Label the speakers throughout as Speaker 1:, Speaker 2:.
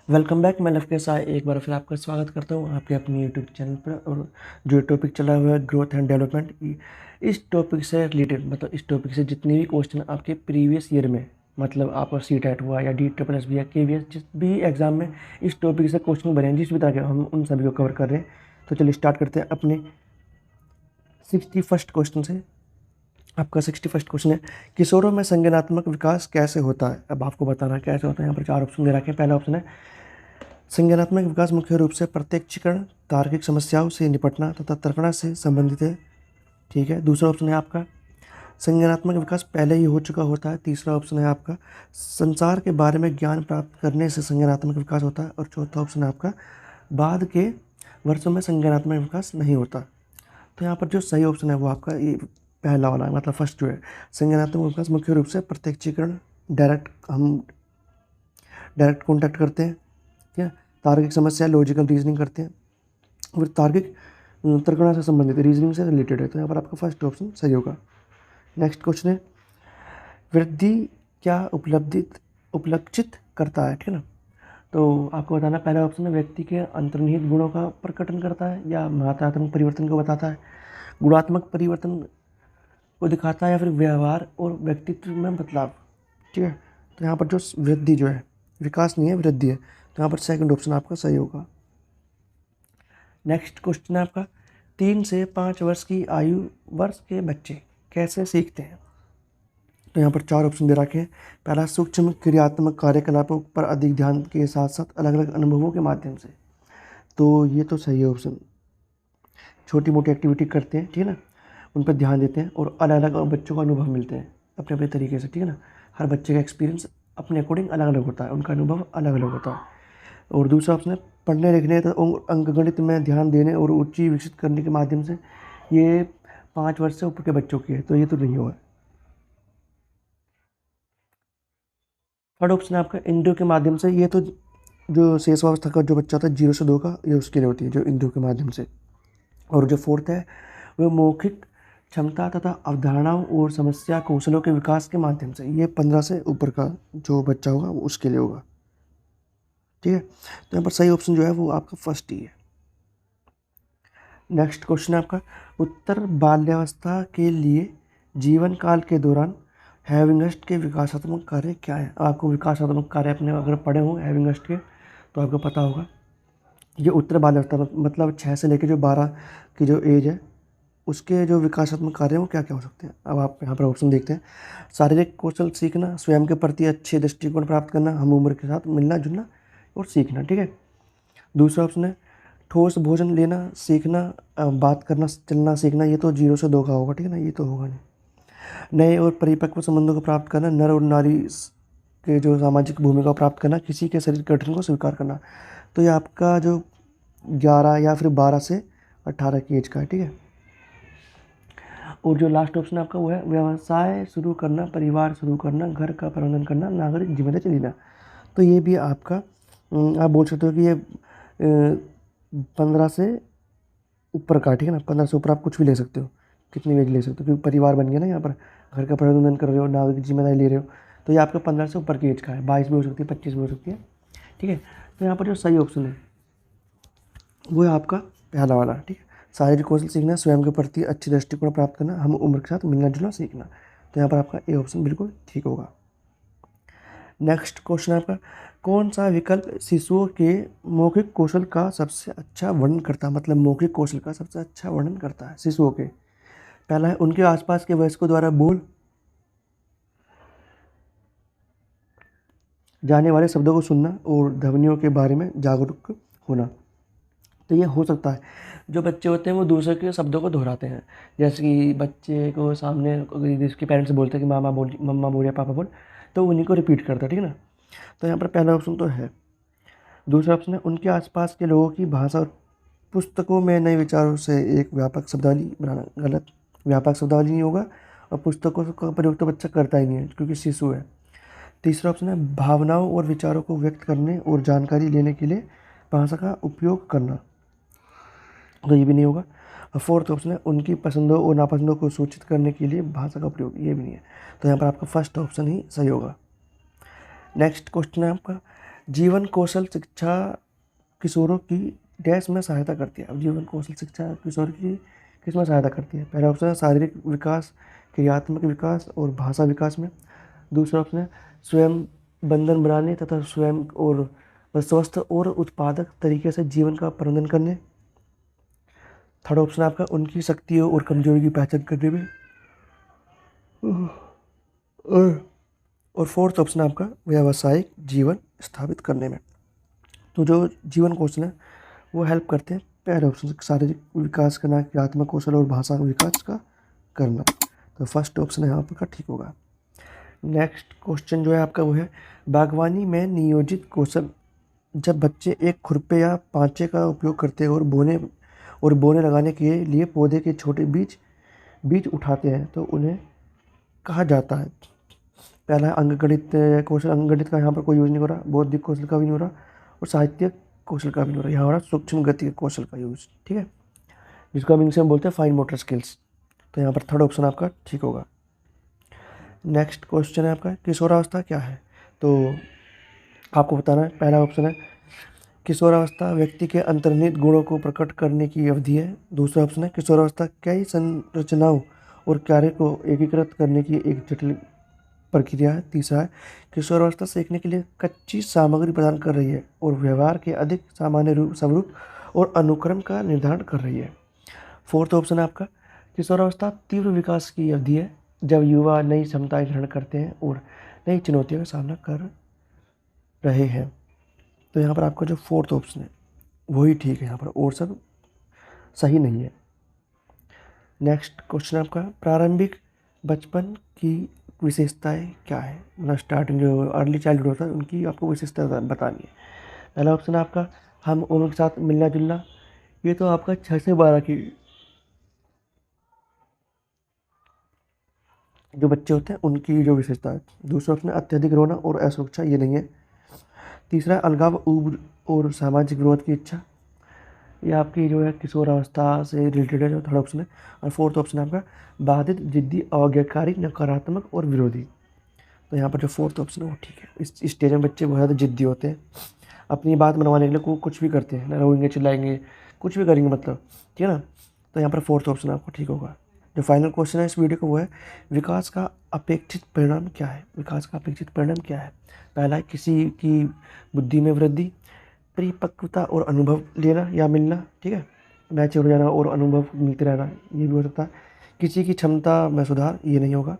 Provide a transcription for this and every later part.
Speaker 1: Welcome back. मैं love के साथ एक बार फिर आपका स्वागत करता हूँ आपके अपने यूट्यूब चैनल पर। और जो टॉपिक चला हुआ है ग्रोथ एंड डेवलपमेंट, इस टॉपिक से रिलेटेड मतलब इस टॉपिक से जितने भी क्वेश्चन आपके प्रीवियस ईयर में, मतलब आपका सी टेट हुआ या DSSS भी या KVS, जिस भी एग्जाम में इस टॉपिक से क्वेश्चन बने हैं, जिस भी तरह के, हम उन सभी को कवर कर रहे हैं। तो चलिए स्टार्ट करते हैं अपने 61st क्वेश्चन से। आपका 61st क्वेश्चन है, किशोरों में संज्ञानात्मक विकास कैसे होता है। अब आपको बताना है कैसे होता है। यहाँ पर 4 ऑप्शन दे रखे हैं। पहला ऑप्शन है, संज्ञानात्मक विकास मुख्य रूप से प्रत्यक्षीकरण, तार्किक समस्याओं से निपटना तथा तर्कना से संबंधित है। ठीक है। दूसरा ऑप्शन है आपका, संज्ञानात्मक विकास पहले ही हो चुका होता है। तीसरा ऑप्शन है आपका, संसार के बारे में ज्ञान प्राप्त करने से संज्ञानात्मक विकास होता है। और चौथा ऑप्शन है आपका, बाद के वर्षों में संज्ञानात्मक विकास नहीं होता। तो यहाँ पर जो सही ऑप्शन है वो आपका ये पहला वाला है, मतलब फर्स्ट जो है, संज्ञानात्मक विकास मुख्य रूप से प्रत्यक्षीकरण, हम डायरेक्ट कॉन्टैक्ट करते हैं। ठीक है। तार्किक समस्या, लॉजिकल रीजनिंग करते हैं। और तार्किक तर्कना से संबंधित, रीजनिंग से रिलेटेड है। तो यहाँ पर आपका फर्स्ट ऑप्शन सही होगा। नेक्स्ट क्वेश्चन है, वृद्धि क्या उपलक्षित करता है। ठीक है ना। तो आपको बताना, पहला ऑप्शन है, व्यक्ति के अंतर्निहित गुणों का प्रकटन करता है या मात्रात्मक परिवर्तन को बताता है, गुणात्मक परिवर्तन को दिखाता है, या फिर व्यवहार और व्यक्तित्व में बदलाव। ठीक है। तो यहाँ पर जो वृद्धि जो है, विकास नहीं है वृद्धि है। तो यहाँ पर सेकंड ऑप्शन आपका सही होगा। नेक्स्ट क्वेश्चन है आपका, 3 से 5 वर्ष की आयु वर्ष के बच्चे कैसे सीखते हैं। तो यहाँ पर 4 ऑप्शन दे रखे हैं। पहला, सूक्ष्म क्रियात्मक कार्यकलापों पर अधिक ध्यान के साथ साथ अलग अलग अनुभवों के माध्यम से। तो ये तो सही है ऑप्शन। छोटी मोटी एक्टिविटी करते हैं, ठीक है ना, उन पर ध्यान देते हैं और अलग अलग बच्चों को अनुभव मिलते हैं अपने अपने तरीके से। ठीक है ना। हर बच्चे का एक्सपीरियंस अपने अकॉर्डिंग अलग अलग होता है, उनका अनुभव अलग अलग होता है। और दूसरा ऑप्शन है, पढ़ने लिखने अंकगणित में ध्यान देने और रुचि विकसित करने के माध्यम से। ये 5 वर्ष से ऊपर के बच्चों की है, तो ये तो नहीं होगा। थर्ड ऑप्शन है आपका, इंद्रियों के माध्यम से। ये तो जो शेषावस्था का जो बच्चा होता है 0 से 2 का, ये उसके लिए होती है, जो इंद्रियों के माध्यम से। और जो फोर्थ है, वो मौखिक क्षमता तथा अवधारणाओं और समस्या कौशलों के विकास के माध्यम से। ये 15 से ऊपर का जो बच्चा होगा वो उसके लिए होगा। ठीक है। तो यहाँ पर सही ऑप्शन जो है वो आपका फर्स्ट ही है। नेक्स्ट क्वेश्चन है आपका, उत्तर बाल्यावस्था के लिए जीवन काल के दौरान हैविंगस्ट के विकासात्मक कार्य क्या है। आपको विकासात्मक कार्य अपने अगर पढ़े हों हैविंगस्ट के तो आपको पता होगा। ये उत्तर बाल्यावस्था मतलब 6 से लेकर जो 12 की जो एज है, उसके जो विकासात्मक कार्य हैं वो क्या क्या हो सकते हैं। अब आप यहाँ पर ऑप्शन देखते हैं। शारीरिक कौशल सीखना, स्वयं के प्रति अच्छे दृष्टिकोण प्राप्त करना, हम उम्र के साथ मिलना जुलना और सीखना। ठीक है। दूसरा ऑप्शन है, ठोस भोजन लेना सीखना, बात करना चलना सीखना। ये तो 0 से 2 का होगा। ठीक है ना, ये तो होगा नहीं। नए और परिपक्व संबंधों को प्राप्त करना, नर और नारी के जो सामाजिक भूमिका को प्राप्त करना, किसी के शरीर के गठन को स्वीकार करना। तो ये आपका जो 11 या फिर 12 से 18 की एज का है। ठीक है। और जो लास्ट ऑप्शन आपका वो है, व्यवसाय शुरू करना, परिवार शुरू करना, घर का प्रबंधन करना, नागरिक जिम्मेदारी लेना। तो ये भी आपका आप बोल सकते हो कि ये 15 से ऊपर का। ठीक है ना। 15 से ऊपर आप कुछ भी ले सकते हो, कितनी एज ले सकते हो, क्योंकि परिवार बन गया ना यहाँ पर, घर का प्रबंधन कर रहे हो, नागरिक जिम्मेदारी ले रहे हो। तो ये आपका 15 से ऊपर की एज का है। 22 भी हो सकती है, 25 भी हो सकती है। ठीक है। तो यहाँ पर जो सही ऑप्शन है वो है आपका पहला वाला। ठीक है। शारीरिक कौशल सीखना, स्वयं के प्रति अच्छे दृष्टिकोण प्राप्त करना, हम उम्र के साथ मिलना जुलना सीखना। तो यहाँ पर आपका ए ऑप्शन बिल्कुल ठीक होगा। नेक्स्ट क्वेश्चन है आपका, कौन सा विकल्प शिशुओं के मौखिक कौशल का सबसे अच्छा वर्णन करता है। मतलब मौखिक कौशल का सबसे अच्छा वर्णन करता है शिशुओं के। पहला है, उनके आसपास के वयस्कों द्वारा बोल जाने वाले शब्दों को सुनना और ध्वनियों के बारे में जागरूक होना। तो ये हो सकता है, जो बच्चे होते हैं वो दूसरे के शब्दों को दोहराते हैं। जैसे कि बच्चे को सामने जिसके पेरेंट्स बोलते हैं कि मामा बोल, मम्मा बोल या पापा बोल, तो उन्हीं को रिपीट करता है। ठीक है ना। तो यहाँ पर पहला ऑप्शन तो है। दूसरा ऑप्शन है, उनके आसपास के लोगों की भाषा और पुस्तकों में नए विचारों से एक व्यापक शब्दावली बनाना। गलत, व्यापक शब्दावली नहीं होगा, और पुस्तकों का प्रयोग तो बच्चा करता ही नहीं है क्योंकि शिशु है। तीसरा ऑप्शन है, भावनाओं और विचारों को व्यक्त करने और जानकारी लेने के लिए भाषा का उपयोग करना। तो ये भी नहीं होगा। और फोर्थ ऑप्शन है, उनकी पसंदों और नापसंदों को सूचित करने के लिए भाषा का प्रयोग। ये भी नहीं है। तो यहाँ पर आपका फर्स्ट ऑप्शन ही सही होगा। नेक्स्ट क्वेश्चन है आपका, जीवन कौशल शिक्षा किशोरों की डैश में सहायता करती है। अब जीवन कौशल शिक्षा किशोर की किस में सहायता करती है? पहला ऑप्शन है शारीरिक विकास, क्रियात्मक विकास और भाषा विकास में। दूसरा ऑप्शन है स्वयं बंधन बनाने तथा स्वयं और स्वस्थ और उत्पादक तरीके से जीवन का प्रबंधन करने। थर्ड ऑप्शन है आपका उनकी शक्तियों और कमजोरी की पहचान करने में। और फोर्थ ऑप्शन है आपका व्यावसायिक जीवन स्थापित करने में। तो जो जीवन कौशल है वो हेल्प करते हैं पहले ऑप्शन से शारीरिक विकास करना, क्रियात्मक कौशल और भाषा विकास का करना। तो फर्स्ट ऑप्शन है यहाँ पर का ठीक होगा। नेक्स्ट क्वेश्चन जो है आपका वो है बागवानी में नियोजित कौशल। जब बच्चे एक खुरपे या पांचे का उपयोग करते हैं और बोने लगाने के लिए पौधे के छोटे बीज उठाते हैं तो उन्हें कहा जाता है? पहला है अंकगणित कौशल। अंकगणित का यहाँ पर कोई यूज नहीं हो रहा, बौद्धिक कौशल का भी नहीं हो रहा और साहित्यिक कौशल का भी नहीं हो रहा। यहाँ हो रहा सूक्ष्म गति के कौशल का यूज, ठीक है, जिसको हम इंग्लिश में बोलते हैं फाइन मोटर स्किल्स। तो यहाँ पर थर्ड ऑप्शन आपका ठीक होगा। नेक्स्ट क्वेश्चन है आपका किशोरावस्था क्या है? तो आपको बताना है। पहला ऑप्शन है किशोरावस्था व्यक्ति के अंतर्निहित गुणों को प्रकट करने की अवधि है। दूसरा ऑप्शन है किशोरावस्था कई संरचनाओं और कार्य को एकीकृत करने की एक जटिल प्रक्रिया है। तीसरा है किशोरावस्था सीखने के लिए कच्ची सामग्री प्रदान कर रही है और व्यवहार के अधिक सामान्य स्वरूप और अनुक्रम का निर्धारण कर रही है। फोर्थ ऑप्शन है आपका किशोरावस्था तीव्र विकास की अवधि है जब युवा नई क्षमताएं ग्रहण करते हैं और नई चुनौतियों का सामना कर रहे हैं। तो यहाँ पर आपका जो फोर्थ ऑप्शन है वही ठीक है यहाँ पर, और सब सही नहीं है। नेक्स्ट क्वेश्चन आपका प्रारंभिक बचपन की विशेषताएं क्या है? मतलब स्टार्टिंग जो अर्ली चाइल्डहुड होता है उनकी आपको विशेषता बतानी है। पहला ऑप्शन है आपका हम उम्र के साथ मिलना जुलना। ये तो आपका 6 से 12 की जो बच्चे होते हैं उनकी जो विशेषता है। दूसरा ऑप्शन है अत्यधिक रोना और असुरक्षा, ये नहीं है। तीसरा अलगाव उम्र और सामाजिक विरोध की इच्छा, ये आपकी जो है किशोरावस्था से रिलेटेड है, जो थर्ड ऑप्शन है। और फोर्थ ऑप्शन है आपका बाधित, जिद्दी, अवज्ञाकारी, नकारात्मक और विरोधी। तो यहाँ पर जो फोर्थ ऑप्शन है वो ठीक है। इस स्टेज में बच्चे बहुत ज़्यादा जिद्दी होते हैं, अपनी बात मनवाने के लिए कुछ भी करते हैं, रोएंगे चिल्लाएंगे कुछ भी करेंगे, मतलब ठीक है ना। तो यहाँ पर फोर्थ ऑप्शन आपको ठीक होगा। जो फाइनल क्वेश्चन है इस वीडियो का वो है विकास का अपेक्षित परिणाम क्या है? विकास का अपेक्षित परिणाम क्या है? पहला है किसी की बुद्धि में वृद्धि, परिपक्वता और अनुभव लेना या मिलना, ठीक है, मैच्योर हो जाना और अनुभव मिलते रहना, ये भी हो सकता है। किसी की क्षमता में सुधार, ये नहीं होगा।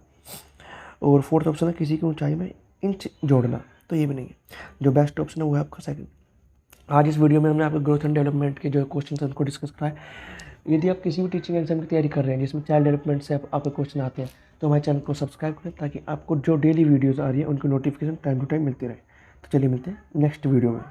Speaker 1: और फोर्थ ऑप्शन है किसी की ऊंचाई में इंच जोड़ना, तो ये भी नहीं है। जो बेस्ट ऑप्शन है वो है आपका सेकंड। आज इस वीडियो में हमने आपको ग्रोथ एंड डेवलपमेंट के जो क्वेश्चन हैं उनको डिस्कस कराया। यदि आप किसी भी टीचिंग एग्जाम की तैयारी कर रहे हैं जिसमें चाइल्ड डेवलपमेंट से आपके क्वेश्चन आते हैं तो हमारे चैनल को सब्सक्राइब करें ताकि आपको जो डेली वीडियोज़ आ रही है उनकी नोटिफिकेशन टाइम टू टाइम मिलती रहे। तो चलिए मिलते हैं नेक्स्ट वीडियो में।